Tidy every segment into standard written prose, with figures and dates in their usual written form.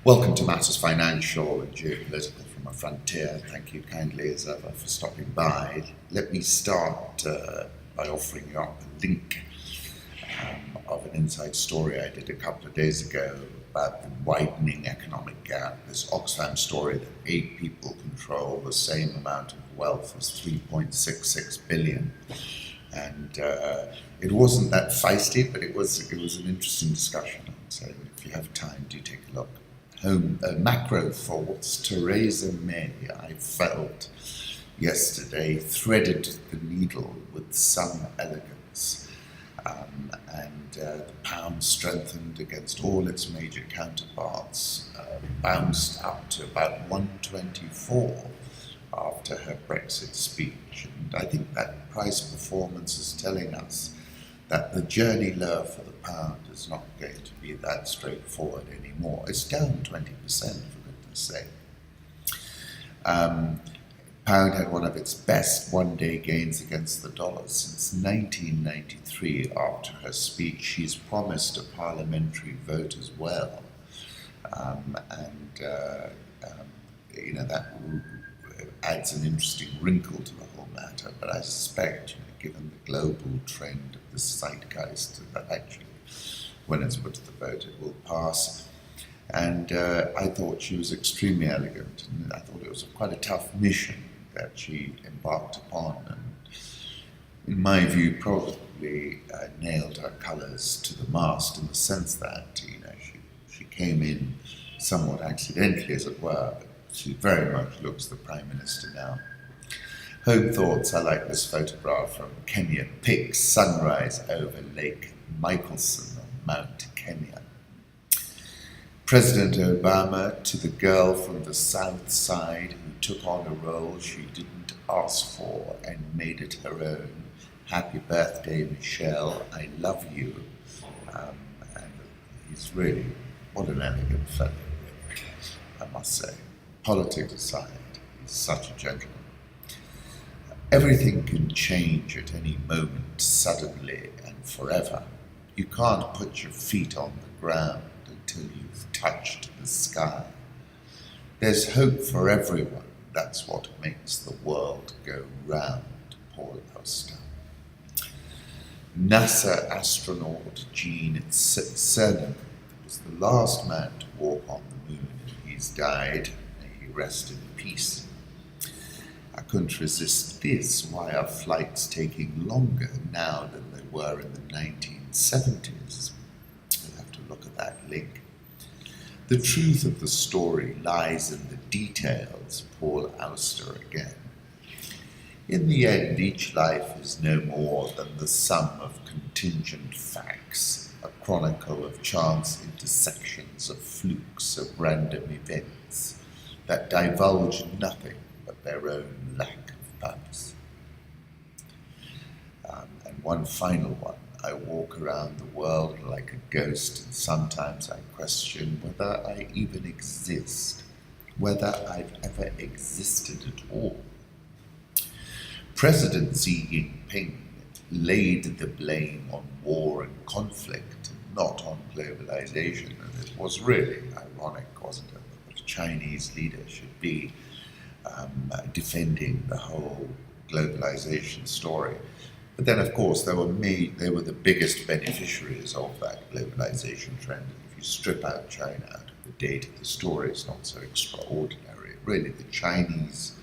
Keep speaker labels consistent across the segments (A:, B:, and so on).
A: Welcome to Matters Financial and Geopolitical from a Frontier. Thank you kindly, as ever, for stopping by. Let me start by offering you up a link of an inside story I did a couple of days ago about the widening economic gap. This Oxfam story that 8 people control the same amount of wealth as 3.66 billion. And it wasn't that feisty, but it was an interesting discussion. So if you have time, do take a look. Macro thoughts. Theresa May, I felt yesterday, threaded the needle with some elegance, and the pound strengthened against all its major counterparts, bounced up to about 124 after her Brexit speech. And I think that price performance is telling us that the journey lower for the pound is not going to be that straightforward anymore. It's down 20%, for goodness sake. Pound had one of its best one-day gains against the dollar since 1993. After her speech, she's promised a parliamentary vote as well. That adds an interesting wrinkle to the whole matter, but I suspect, given the global trend of the zeitgeist, that actually, when it's put to the vote, it will pass. And I thought she was extremely elegant, and I thought it was quite a tough mission that she embarked upon, and in my view, probably nailed her colours to the mast, in the sense that she came in somewhat accidentally, as it were, but she very much looks the Prime Minister now. Home thoughts, I like this photograph from Kenya. Pics, sunrise over Lake Michelson on Mount Kenya. President Obama to the girl from the South Side who took on a role she didn't ask for and made it her own. Happy birthday, Michelle. I love you. And he's really, what an elegant fellow, I must say. Politics aside, he's such a gentleman. Everything can change at any moment, suddenly and forever. You can't put your feet on the ground until you've touched the sky. There's hope for everyone. That's what makes the world go round. Paul Auste. NASA astronaut Gene Cernan was the last man to walk on the moon. He's died. May he rest in peace. I couldn't resist this. Why are flights taking longer now than they were in the 1970s? You'll have to look at that link. The truth of the story lies in the details. Paul Auste again. In the end, each life is no more than the sum of contingent facts, a chronicle of chance intersections, of flukes, of random events that divulge nothing but their own lack of purpose. And one final one. I walk around the world like a ghost, and sometimes I question whether I even exist, whether I've ever existed at all. President Xi JinPing laid the blame on war and conflict, not on globalization, and it was really ironic, wasn't it, that a Chinese leader should be defending the whole globalization story. But then, of course, they were the biggest beneficiaries of that globalization trend. If you strip out China out of the data, the story is not so extraordinary. Really, the Chinese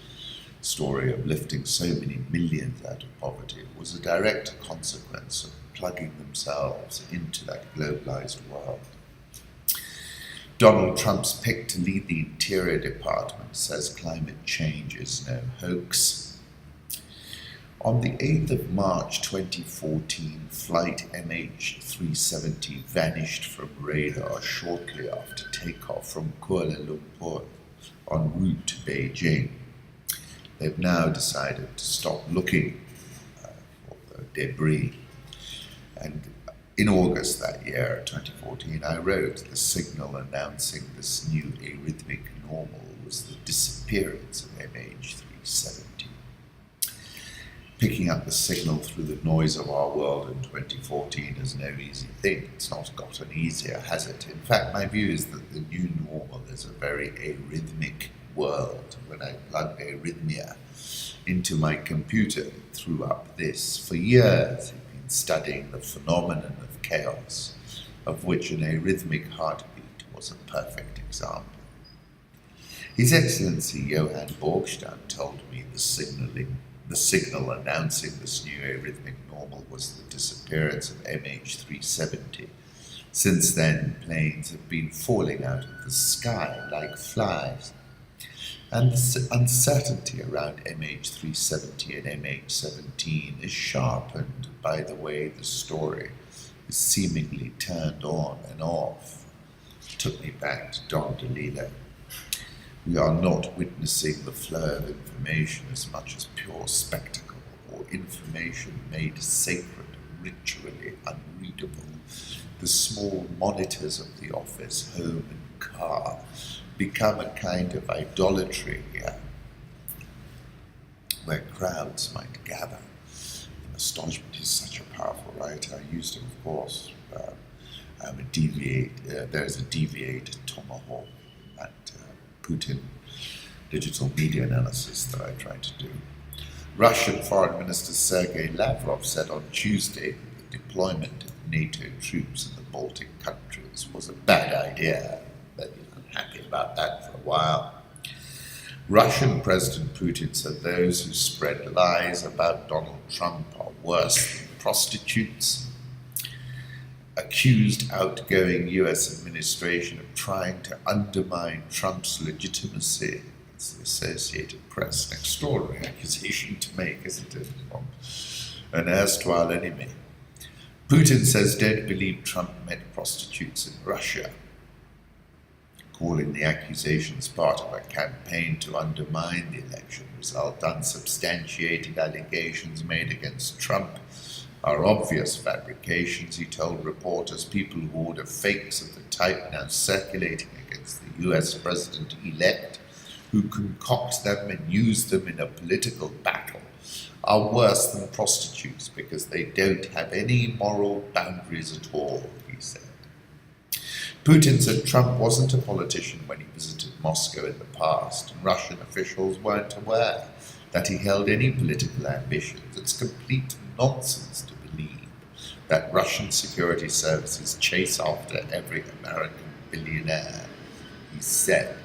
A: story of lifting so many millions out of poverty was a direct consequence of plugging themselves into that globalized world. Donald Trump's pick to lead the Interior Department says climate change is no hoax. On the 8th of March 2014, flight MH370 vanished from radar shortly after takeoff from Kuala Lumpur en route to Beijing. They've now decided to stop looking for the debris. And in August that year, 2014, I wrote the signal announcing this new arrhythmic normal was the disappearance of MH370. Picking up the signal through the noise of our world in 2014 is no easy thing. It's not gotten easier, has it? In fact, my view is that the new normal as a very arrhythmic world. When I plugged arrhythmia into my computer, it threw up this. For years, he'd been studying the phenomenon of chaos, of which an arrhythmic heartbeat was a perfect example. His Excellency Johann Borgstein told me the signal announcing this new arrhythmic normal was the disappearance of MH370. Since then, planes have been falling out of the sky like flies. And the uncertainty around MH370 and MH17 is sharpened by the way the story is seemingly turned on and off. It took me back to Don DeLillo. We are not witnessing the flow of information as much as pure spectacle or information made sacred, ritually unreadable. The small monitors of the office, home and car become a kind of idolatry here, where crowds might gather. Astonishment is such a powerful writer. I used him, of course. There's a deviated tomahawk at Putin digital media analysis that I try to do. Russian Foreign Minister Sergei Lavrov said on Tuesday that the deployment of NATO troops in the Baltic countries was a bad idea. They've been unhappy about that for a while. Russian President Putin said those who spread lies about Donald Trump are worse than prostitutes. Accused outgoing US administration of trying to undermine Trump's legitimacy. It's the Associated Press. An extraordinary accusation to make, isn't it, from an erstwhile enemy. Putin says don't believe Trump met prostitutes in Russia, calling the accusations part of a campaign to undermine the election result. Unsubstantiated allegations made against Trump are obvious fabrications, he told reporters. People who order fakes of the type now circulating against the US president-elect, who concoct them and use them in a political battle, are worse than prostitutes because they don't have any moral boundaries at all, he said. Putin said Trump wasn't a politician when he visited Moscow in the past, and Russian officials weren't aware that he held any political ambitions. It's complete nonsense to believe that Russian security services chase after every American billionaire, he said.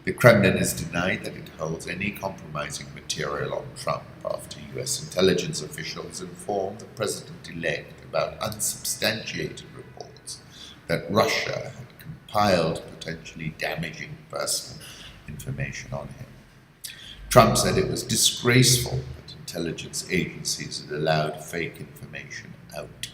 A: The Kremlin has denied that it holds any compromising material on Trump after US intelligence officials informed the president-elect about unsubstantiated reports that Russia had compiled potentially damaging personal information on him. Trump said it was disgraceful that intelligence agencies had allowed fake information out.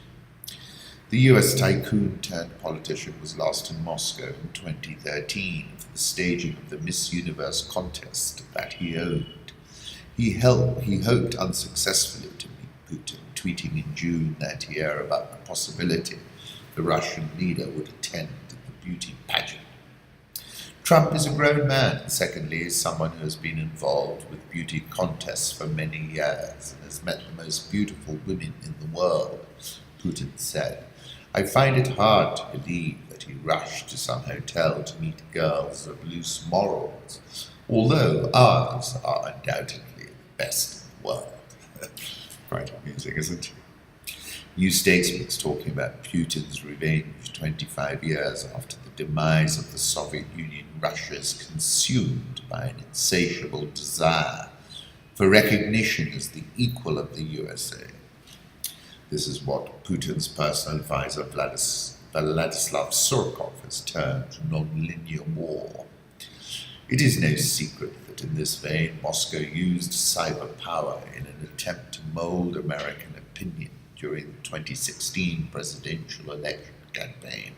A: The US tycoon turned politician was last in Moscow in 2013 for the staging of the Miss Universe contest that he owned. He hoped unsuccessfully to meet Putin, tweeting in June that year about the possibility the Russian leader would attend the beauty pageant. Trump is a grown man, and secondly, is someone who has been involved with beauty contests for many years and has met the most beautiful women in the world, Putin said. I find it hard to believe that he rushed to some hotel to meet girls of loose morals, although ours are undoubtedly the best in the world. Quite amusing, isn't it? New statesmen talking about Putin's revenge 25 years after the demise of the Soviet Union. Russia is consumed by an insatiable desire for recognition as the equal of the USA. This is what Putin's personal advisor Vladislav Surkov has termed non-linear war. It is no secret that in this vein Moscow used cyber power in an attempt to mold American opinion during the 2016 presidential election campaign.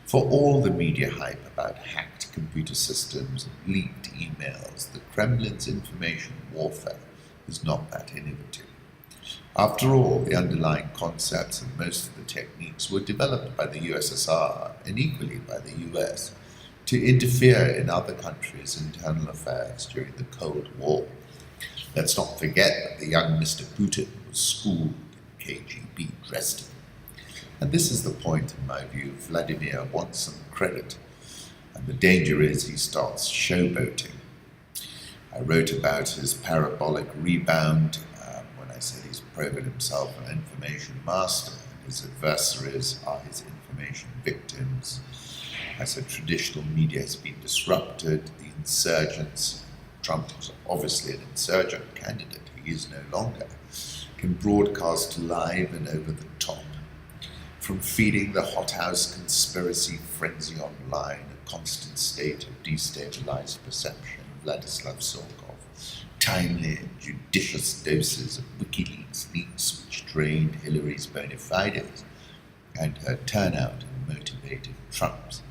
A: For all the media hype about hacked computer systems and leaked emails, the Kremlin's information warfare is not that innovative. After all, the underlying concepts and most of the techniques were developed by the USSR and equally by the US to interfere in other countries' internal affairs during the Cold War. Let's not forget that the young Mr. Putin was schooled in KGB Dresden. And this is the point, in my view. Vladimir wants some credit And the danger is he starts showboating. I wrote about his parabolic rebound when I said he's proven himself an information master and his adversaries are his information victims. I said traditional media has been disrupted, the insurgents, Trump was obviously an insurgent candidate, he is no longer, can broadcast live and over the top. From feeding the hothouse conspiracy frenzy online, a constant state of destabilized perception, Vladislav Sorkov, timely and judicious doses of WikiLeaks leaks which drained Hillary's bona fides and her turnout and motivated Trump's.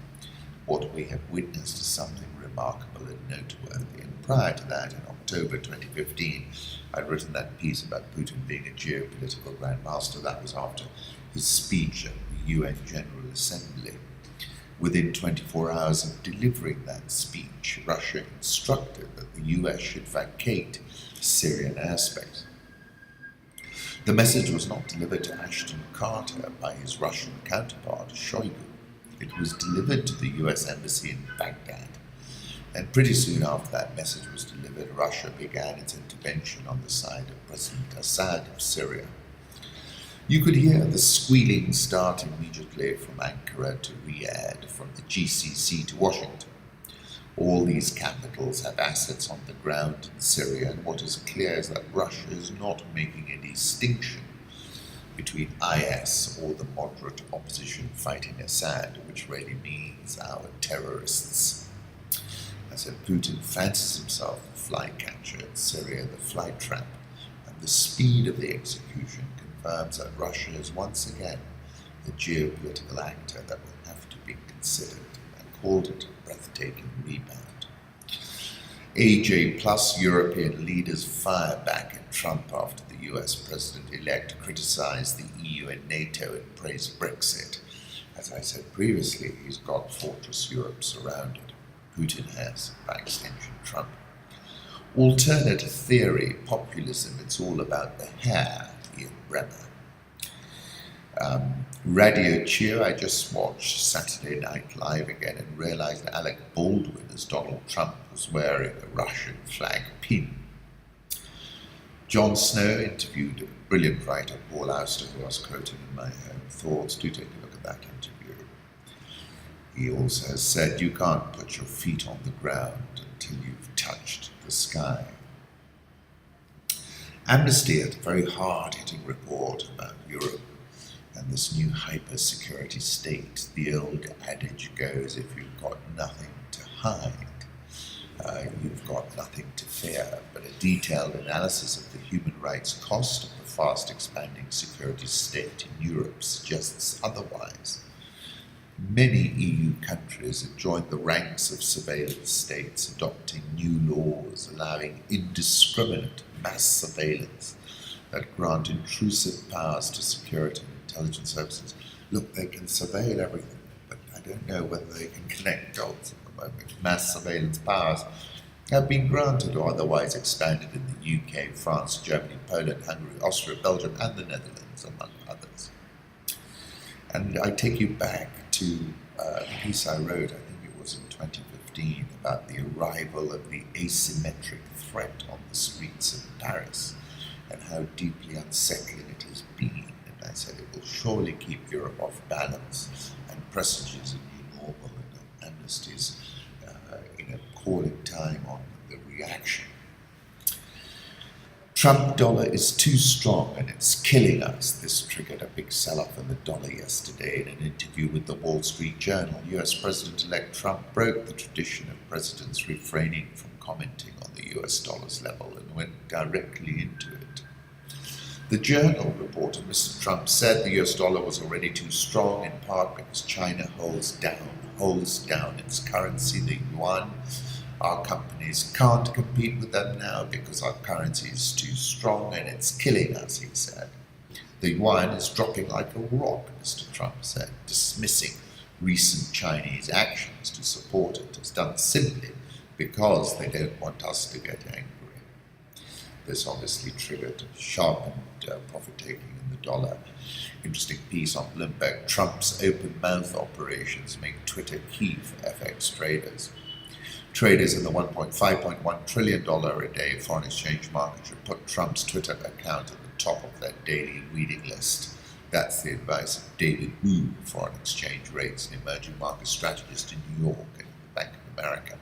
A: What we have witnessed is something remarkable and noteworthy. And prior to that, in October 2015, I'd written that piece about Putin being a geopolitical grandmaster. That was after his speech at the UN General Assembly. Within 24 hours of delivering that speech, Russia instructed that the US should vacate Syrian airspace. The message was not delivered to Ashton Carter by his Russian counterpart, Shoigu. It was delivered to the US Embassy in Baghdad. And pretty soon after that message was delivered, Russia began its intervention on the side of President Assad of Syria. You could hear the squealing start immediately from Ankara to Riyadh, from the GCC to Washington. All these capitals have assets on the ground in Syria, and what is clear is that Russia is not making a distinction between IS or the moderate opposition fighting Assad, which really means our terrorists. I said Putin fancies himself the flycatcher in Syria, the fly trap, and the speed of the execution confirms that Russia is once again the geopolitical actor that will have to be considered, and called it a breathtaking rebound. AJ plus European leaders fire back at Trump after the US president-elect criticized the EU and NATO and praised Brexit. As I said previously, he's got Fortress Europe surrounded. Putin has, by extension, Trump. Alternate theory, populism, it's all about the hair, Ian Bremmer. Radio Cheer, I just watched Saturday Night Live again and realized Alec Baldwin as Donald Trump was wearing a Russian flag pin. John Snow interviewed a brilliant writer, Paul Auste, who I was quoting in my own thoughts. Do take a look at that interview. He also said, you can't put your feet on the ground until you've touched the sky. Amnesty had a very hard-hitting report about Europe and this new hyper-security state. The old adage goes, if you've got nothing to hide, you've got nothing to fear. But a detailed analysis of the human rights cost of the fast-expanding security state in Europe suggests otherwise. Many EU countries have joined the ranks of surveillance states, adopting new laws allowing indiscriminate mass surveillance that grant intrusive powers to security and intelligence services. Look, they can surveil everything, but I don't know whether they can connect dots at the moment. Mass surveillance powers have been granted or otherwise expanded in the UK, France, Germany, Poland, Hungary, Austria, Belgium, and the Netherlands, among others. And I take you back to the piece I wrote, I think it was in 2015, about the arrival of the asymmetric threat on the streets of Paris and how deeply unsettling it has been. And I said it will surely keep Europe off balance and presages a new normal and amnesties calling time on the reaction. Trump dollar is too strong and it's killing us. This triggered a big sell-off in the dollar yesterday. In an interview with the Wall Street Journal, US President-elect Trump broke the tradition of presidents refraining from commenting on the US dollar's level and went directly into it. The Journal reported Mr. Trump said the US dollar was already too strong, in part because China holds down its currency, the yuan. Our companies can't compete with them now because our currency is too strong and it's killing us, he said. The yuan is dropping like a rock, Mr. Trump said, dismissing recent Chinese actions to support it as done simply because they don't want us to get angry. This obviously triggered sharpened profit-taking in the dollar. Interesting piece on Bloomberg. Trump's open-mouth operations make Twitter key for FX traders. Traders in the $5.1 trillion a day foreign exchange market should put Trump's Twitter account at the top of their daily reading list. That's the advice of David Wu, foreign exchange rates and emerging market strategist in New York and the Bank of America.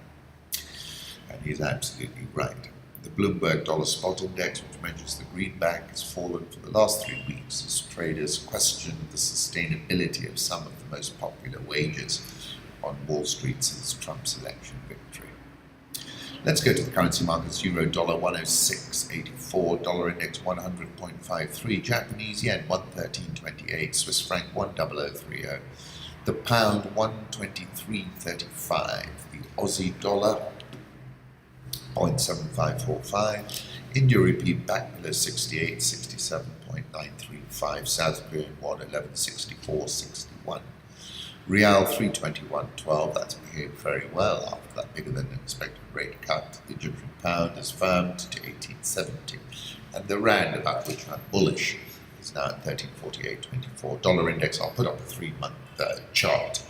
A: And he's absolutely right. The Bloomberg Dollar Spot Index, which measures the greenback, has fallen for the last 3 weeks as traders question the sustainability of some of the most popular wagers on Wall Street since Trump's election victory. Let's go to the currency markets. Euro dollar 106.84, dollar index 100.53, Japanese yen 113.28, Swiss franc 10030, the pound 123.35, the Aussie dollar 0.7545, India rupee back below 68, 67.935, South Korean won 1164.61. Real 321.12, that's behaved very well after that bigger than expected rate cut. The Egyptian pound has firmed to 1870. And the rand, about which I'm bullish, is now at 1348.24. Dollar index, I'll put up a 3-month chart.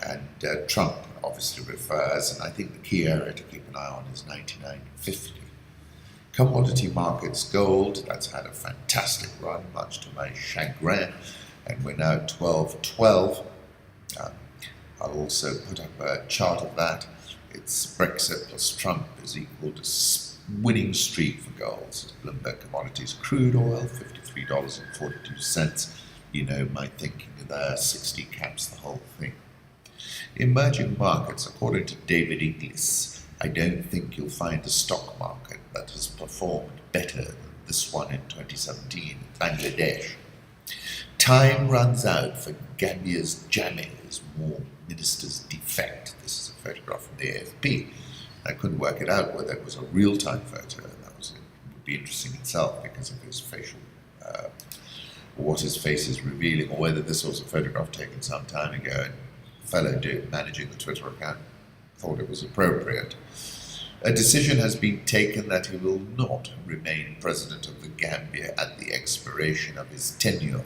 A: And Trump obviously refers, and I think the key area to keep an eye on is 99.50. Commodity markets, gold, that's had a fantastic run, much to my chagrin, and we're now at 12.12. I'll also put up a chart of that. It's Brexit plus Trump is equal to winning streak for gold. This is Bloomberg Commodities. Crude oil, $53.42. You know my thinking there, 60 caps the whole thing. Emerging markets, according to David Inglis, I don't think you'll find a stock market that has performed better than this one in 2017, Bangladesh. Time runs out for Gambia's Jammeh as more ministers defect. This is a photograph from the AFP. I couldn't work it out whether it was a real-time photo, and that would be interesting itself because of his facial, what his face is revealing, or whether this was a photograph taken some time ago and the fellow managing the Twitter account thought it was appropriate. A decision has been taken that he will not remain president of the Gambia at the expiration of his tenure.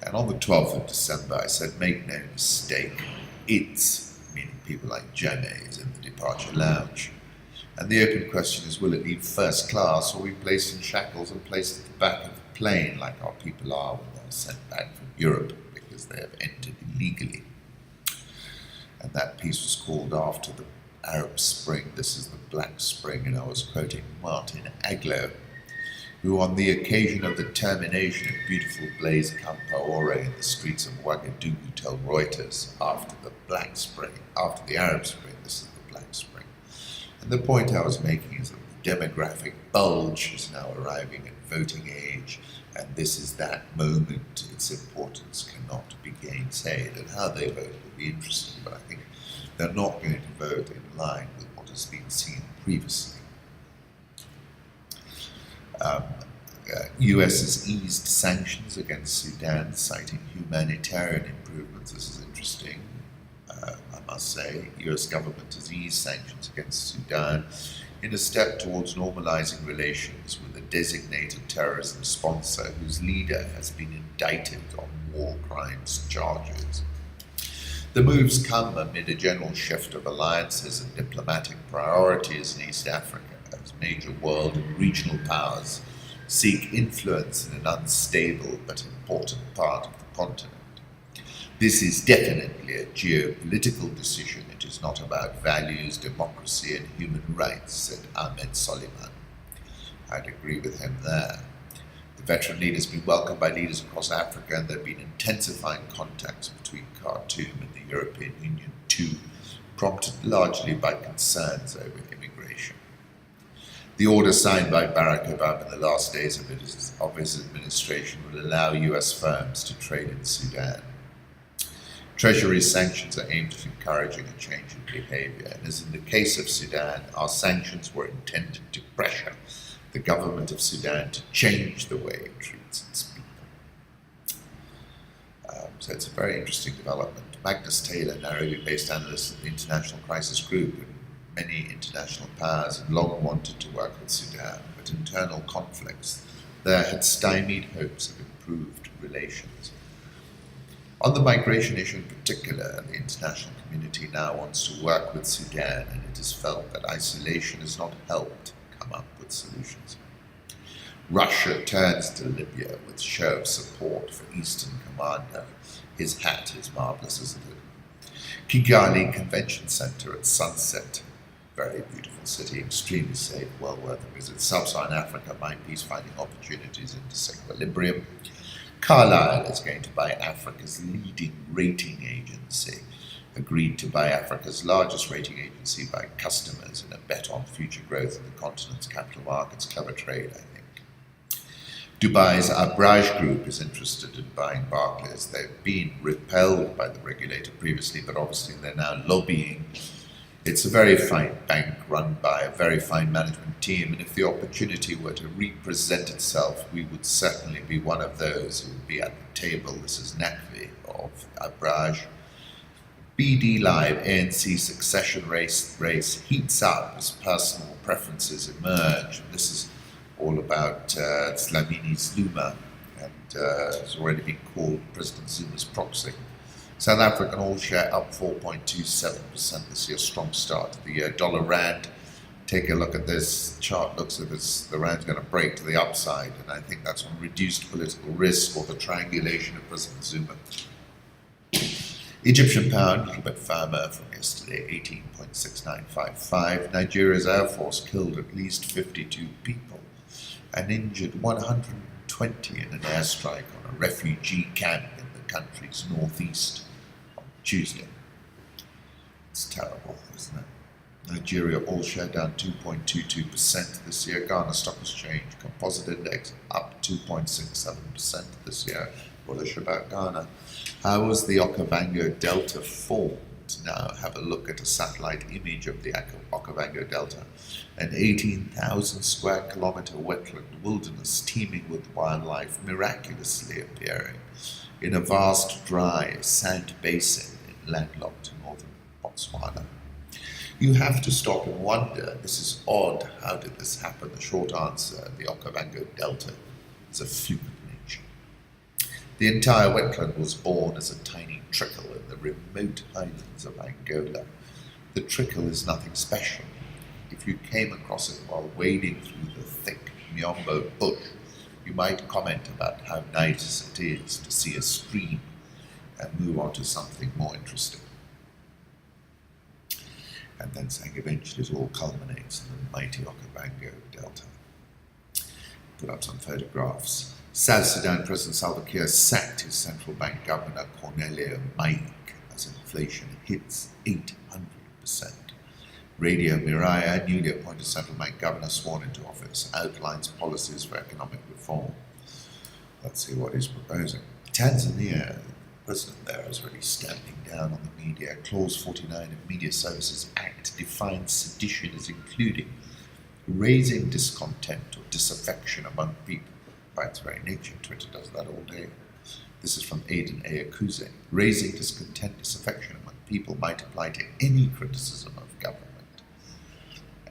A: And on the 12th of December, I said, make no mistake, it's, meaning people like Jammeh, is in the departure lounge. And the open question is, will it leave first class or be placed in shackles and placed at the back of the plane like our people are when they're sent back from Europe because they have entered illegally? And that piece was called after the Arab Spring. This is the Black Spring, and I was quoting Martin Aglo, who on the occasion of the termination of beautiful Blaise Compaoré in the streets of Ouagadougou told Reuters, after the Black Spring, after the Arab Spring, this is the Black Spring. And the point I was making is that the demographic bulge is now arriving at voting age, and this is that moment. Its importance cannot be gainsaid, and how they vote will be interesting, but I think they're not going to vote in line with what has been seen previously. US has eased sanctions against Sudan, citing humanitarian improvements. This is interesting, I must say. US government has eased sanctions against Sudan in a step towards normalizing relations with a designated terrorism sponsor whose leader has been indicted on war crimes charges. The moves come amid a general shift of alliances and diplomatic priorities in East Africa as major world and regional powers seek influence in an unstable but important part of the continent. This is definitely a geopolitical decision. It is not about values, democracy and human rights, said Ahmed Soliman. I'd agree with him there. The veteran leader has been welcomed by leaders across Africa, and there have been intensifying contacts between Khartoum and the European Union too, prompted largely by concerns over immigration. The order signed by Barack Obama in the last days of his administration will allow US firms to trade in Sudan. Treasury sanctions are aimed at encouraging a change in behavior, and as in the case of Sudan, our sanctions were intended to pressure the government of Sudan to change the way it treats its people. So it's a very interesting development. Magnus Taylor, Nairobi-based analyst at the International Crisis Group, and many international powers have long wanted to work with Sudan, but but internal conflicts there had stymied hopes of improved relations. On the migration issue in particular, the international community now wants to work with Sudan, and it is felt that isolation has not helped come up with solutions. Russia turns to Libya with show of support for Eastern Commander. His hat is marvellous, isn't it? Kigali Convention Centre at sunset. Very beautiful city, extremely safe, well worth a visit. Sub-Saharan Africa, my peace-finding opportunities in disequilibrium. Carlyle is going to buy Africa's leading rating agency, agreed to buy Africa's largest rating agency by customers in a bet on future growth in the continent's capital markets. Clever trade, I think. Dubai's Abraj Group is interested in buying Barclays. They've been repelled by the regulator previously, but obviously they're now lobbying. It's a very fine bank run by a very fine management team, and if the opportunity were to represent itself, we would certainly be one of those who would be at the table. This is Nakvi of Abraj. BD Live, ANC succession race heats up as personal preferences emerge. And this is all about Dlamini Zuma, and has already been called President Zuma's proxy. South African all share up 4.27% this year, strong start to the year. Dollar Rand, take a look at this chart, looks as if the Rand's going to break to the upside, and I think that's on reduced political risk or the triangulation of President Zuma. Egyptian pound, a little bit firmer from yesterday, 18.6955. Nigeria's Air Force killed at least 52 people and injured 120 in an airstrike on a refugee camp in the country's northeast on Tuesday. It's terrible, isn't it? Nigeria all share down 2.22% this year. Ghana Stock Exchange Composite Index up 2.67% this year. Bullish about Ghana. How was the Okavango Delta formed? Now have a look at a satellite image of the Okavango Delta, an 18,000 square kilometre wetland wilderness teeming with wildlife miraculously appearing in a vast dry sand basin in landlocked northern Botswana. You have to stop and wonder, this is odd, how did this happen? The short answer, the Okavango Delta is a fluke of nature. The entire wetland was born as a tiny trickle in the remote highlands of Angola. The trickle is nothing special. If you came across it while wading through the thick Miombo bush, you might comment about how nice it is to see a stream and move on to something more interesting. And then saying eventually it all culminates in the mighty Okavango Delta. Put up some photographs. South Sudan President Salva Kiir sacked his central bank governor Cornelio Maik as inflation hits 800%. Radio Mirai, newly appointed central bank governor sworn into office, outlines policies for economic reform. Let's see what he's proposing. Tanzania, the president there is really stamping down on the media. Clause 49 of Media Services Act defines sedition as including raising discontent or disaffection among people. By its very nature, Twitter does that all day. This is from Aidan Ayakuze. Raising discontent, disaffection among people might apply to any criticism of government.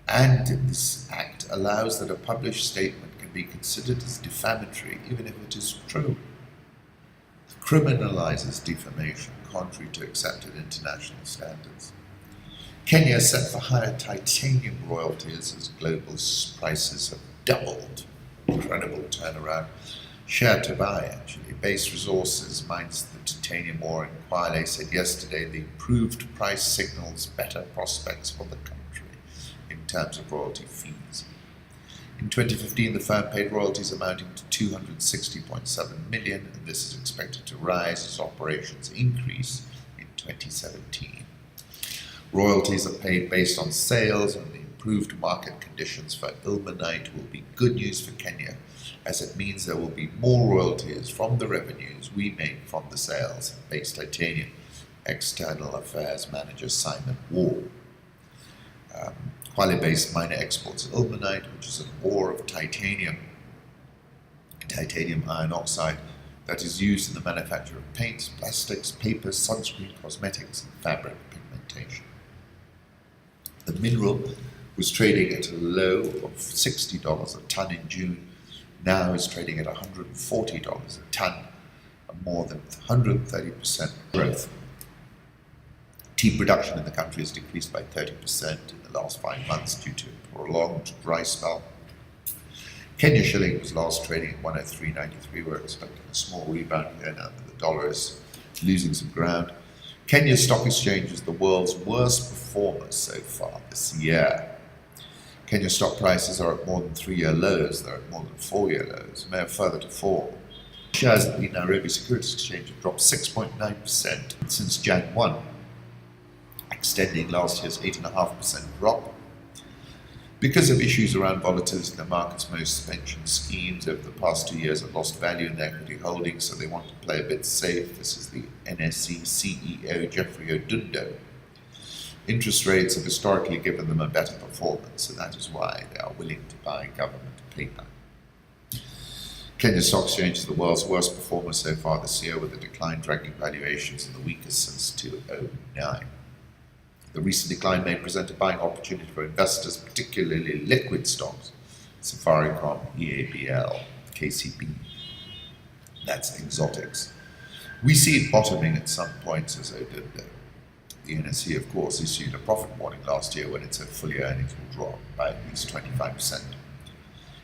A: And this act allows that a published statement can be considered as defamatory, even if it is true. It criminalizes defamation, contrary to accepted international standards. Kenya set for higher titanium royalties as global prices have doubled. Incredible turnaround. Share to buy, actually. Base Resources mines the titanium ore in Kwale said yesterday the improved price signals better prospects for the country in terms of royalty fees. In 2015, the firm paid royalties amounting to $260.7 million, and this is expected to rise as operations increase in 2017. Royalties are paid based on sales, and the improved market conditions for ilmenite will be good news for Kenya, as it means there will be more royalties from the revenues we make from the sales of base titanium. External Affairs Manager Simon Wall. Kwale-based miner exports ilmenite, which is an ore of titanium iron oxide that is used in the manufacture of paints, plastics, paper, sunscreen, cosmetics, and fabric pigmentation. The mineral was trading at a low of $60 a ton in June, now is trading at $140 a ton, a more than 130% growth. Tea production in the country has decreased by 30% in the last 5 months due to a prolonged dry spell. Kenya shilling was last trading at 103.93. We're expecting a small rebound here now that the dollar is losing some ground. Kenya's stock exchange is the world's worst performer so far this year. Kenya stock prices are at more than 3-year lows. They're at more than 4-year lows, may have further to fall. Shares at the Nairobi Securities Exchange have dropped 6.9% since Jan 1, extending last year's 8.5% drop. Because of issues around volatility in the markets, most pension schemes over the past 2 years have lost value in their equity holdings, so they want to play a bit safe. This is the NSE CEO, Jeffrey Odundo. Interest rates have historically given them a better performance, and that is why they are willing to buy government paper. Kenya Stock Exchange is the world's worst performer so far this year, with a decline dragging valuations in the weakest since 2009. The recent decline may present a buying opportunity for investors, particularly liquid stocks, Safaricom, EABL, KCB. That's exotics. We see it bottoming at some point, says Odundo. The NSE, of course, issued a profit warning last year when it said full year earnings will drop by at least 25%.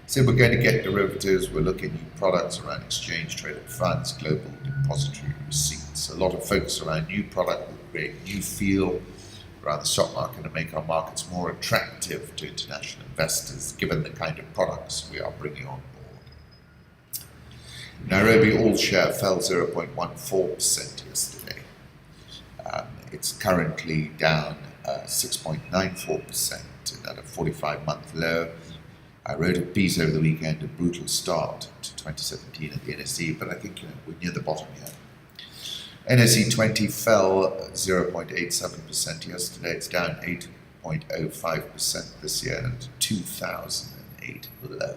A: So we're going to get derivatives, we're looking at new products around exchange-traded funds, global depository receipts. A lot of focus around new product will create new feel around the stock market and make our markets more attractive to international investors, given the kind of products we are bringing on board. Nairobi all-share fell 0.14% yesterday. It's currently down 6.94% at a 45-month low. I wrote a piece over the weekend, a brutal start to 2017 at the NSE, but I think we're near the bottom here. NSE 20 fell 0.87% yesterday. It's down 8.05% this year and 2008 low.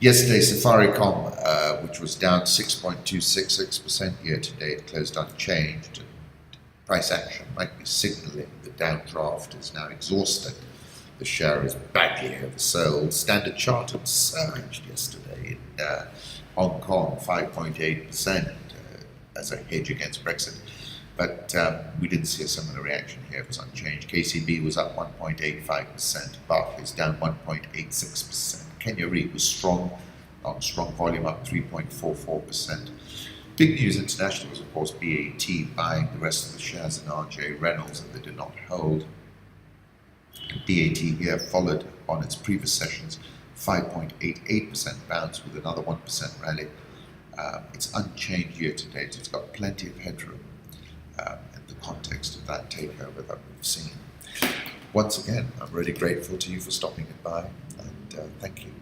A: Yesterday, Safaricom, which was down 6.266% year to date, closed unchanged. Price action might be signaling the downdraft is now exhausted. The share is badly oversold. Standard Chartered surged yesterday in Hong Kong, 5.8%. As a hedge against Brexit, but we didn't see a similar reaction here. It was unchanged. KCB was up 1.85%, Barclays down 1.86%. Kenya Re was strong, on strong volume, up 3.44%. Big news internationally was, of course, BAT buying the rest of the shares in RJ Reynolds that they did not hold. BAT here followed on its previous sessions, 5.88% bounce with another 1% rally. It's unchanged year to date. It's got plenty of headroom in the context of that takeover that we've seen. Once again, I'm really grateful to you for stopping it by, and thank you.